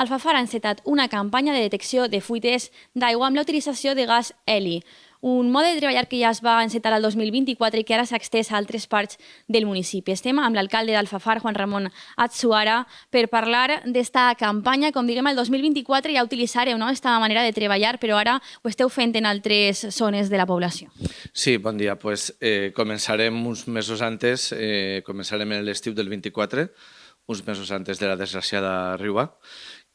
Alfafar ha encetat una campanya de detecció de fuites d'aigua amb la utilització de gas heli, un mode de treballar que ja es va encetar el 2024 i que ara s'ha estès a altres parts del municipi. Estem amb l'alcalde d'Alfafar, Juan Ramon Atsuara, per parlar d'esta campanya. Com diguem, el 2024 ja utilitzàreu aquesta manera de treballar, però ara ho esteu fent en altres zones de la població. Sí, bon dia. Començarem uns mesos antes, començarem en l'estiu del 24, uns mesos antes de la desgraciada Riuà,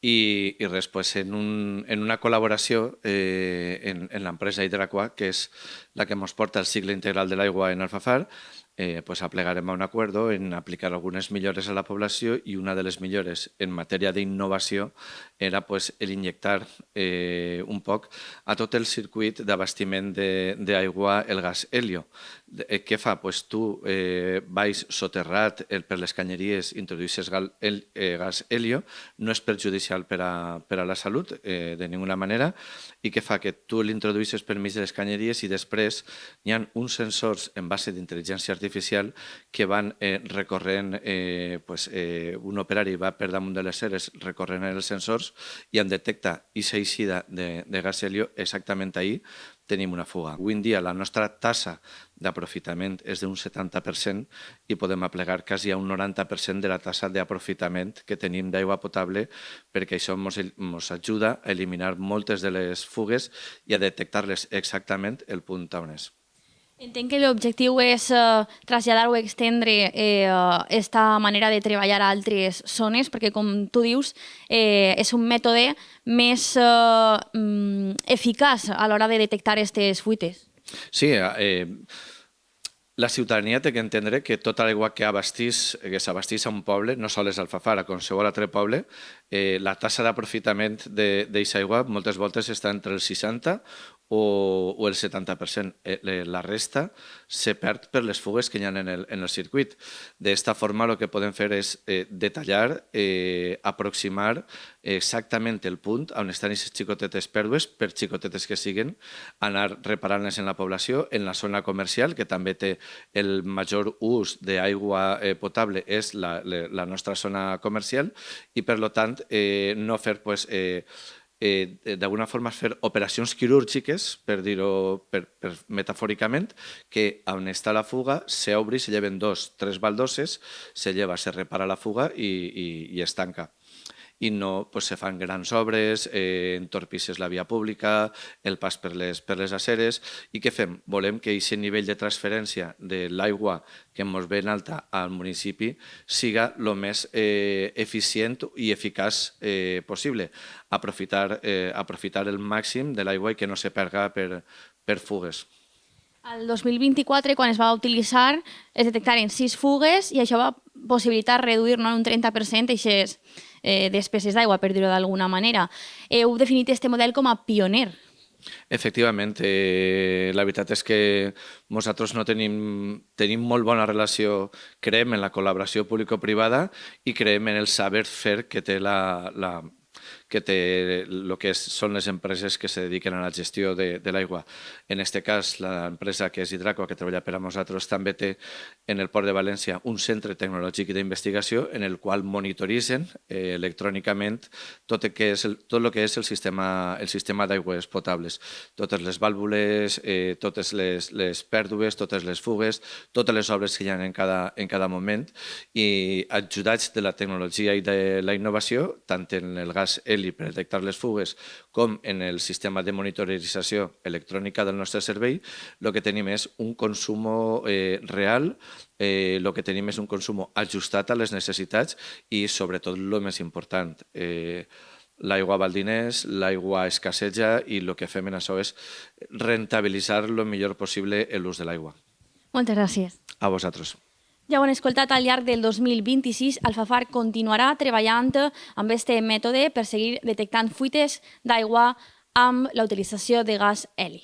i res, en una col·laboració en l'empresa Hidraqua, que és la que ens porta el cicle integral de l'aigua en Alfafar, aplegarem a un acuerdo en aplicar algunes millores a la població, i una de les millores en matèria d'innovació era l'injectar un poc a tot el circuit d'abastiment d'aigua el gas helio. Què fa? Tu baix soterrat per les canyeries, introduïssis gas helio, no és perjudicial per a la salut de ninguna manera, i què fa? Que tu l'introduïssis per mig de les canyeries i després hi ha uns sensors en base d'intel·ligència artificial que van recorrent, un operari va per damunt de les ceres recorrent els sensors i en detecta aquesta eixida de gas helio exactament ahí tenim una fuga. Avui en dia la nostra tassa d'aprofitament és d'un 70% i podem aplegar quasi a un 90% de la tassa d'aprofitament que tenim d'aigua potable, perquè això ens ajuda a eliminar moltes de les fugues i a detectar-les exactament el punt on és. Entenc que l'objectiu és traslladar o estendre aquesta manera de treballar a altres zones, perquè, com tu dius, és un mètode més eficaç a l'hora de detectar aquestes fuites. Sí, la ciutadania té que entendre que tota l'aigua que s'abastís a un poble, no sols a Alfafar, a qualsevol altre poble, la tassa d'aprofitament d'aquesta aigua moltes voltes està entre el 60 o el 70%. La resta se perd per les fugues que hi ha en el circuit. D'esta forma, el que podem fer és detallar, aproximar exactament el punt on estan aquestes xicotetes pèrdues, per xicotetes que siguen, anar reparant-les en la població, en la zona comercial, que també té el major ús d'aigua potable, és la nostra zona comercial, i per tant no fer d'alguna forma fer operacions quirúrgiques, per dir-ho metafòricament, que on està la fuga s'obri, se lleven 2 o 3 baldosses, se lleva, se repara la fuga i es tanca. I no se fan grans obres, entorpisses la via pública, el pas per les aceres. I què fem? Volem que aquest nivell de transferència de l'aigua que ens ve en alta al municipi siga el més eficient i eficaç possible. Aprofitar el màxim de l'aigua i que no se perga per fugues. El 2024, quan es va utilitzar, es detectaren 6 fugues i això va possibilitar reduir en un 30% aquestes despeses d'aigua, per dir-ho d'alguna manera. Heu definit aquest model com a pioner. Efectivament, la veritat és que nosaltres tenim molt bona relació, creiem en la col·laboració público-privada i creiem en el saber fer que té el que són les empreses que se dediquen a la gestió de l'aigua. En aquest cas, l'empresa que és Hidraqua, que treballa per a nosaltres, també té en el Port de València un centre tecnològic d'investigació en el qual monitoritzen electrònicament tot el que és el sistema d'aigües potables. Totes les vàlvules, totes les pèrdues, totes les fugues, totes les obres que hi ha en cada moment, i ajudats de la tecnologia i de la innovació, tant en el gas heli per detectar les fugues com en el sistema de monitorització electrònica del nostre servei, el que tenim és un consum real, el que tenim és un consum ajustat a les necessitats i, sobretot, el més important, l'aigua val diners, l'aigua escasseja i el que fem en això és rentabilitzar el millor possible l'ús de l'aigua. Moltes gràcies. A vosaltres. Ja ho han escoltat, al llarg del 2026, Alfafar continuarà treballant amb aquest mètode per seguir detectant fuites d'aigua amb la utilització de gas heli.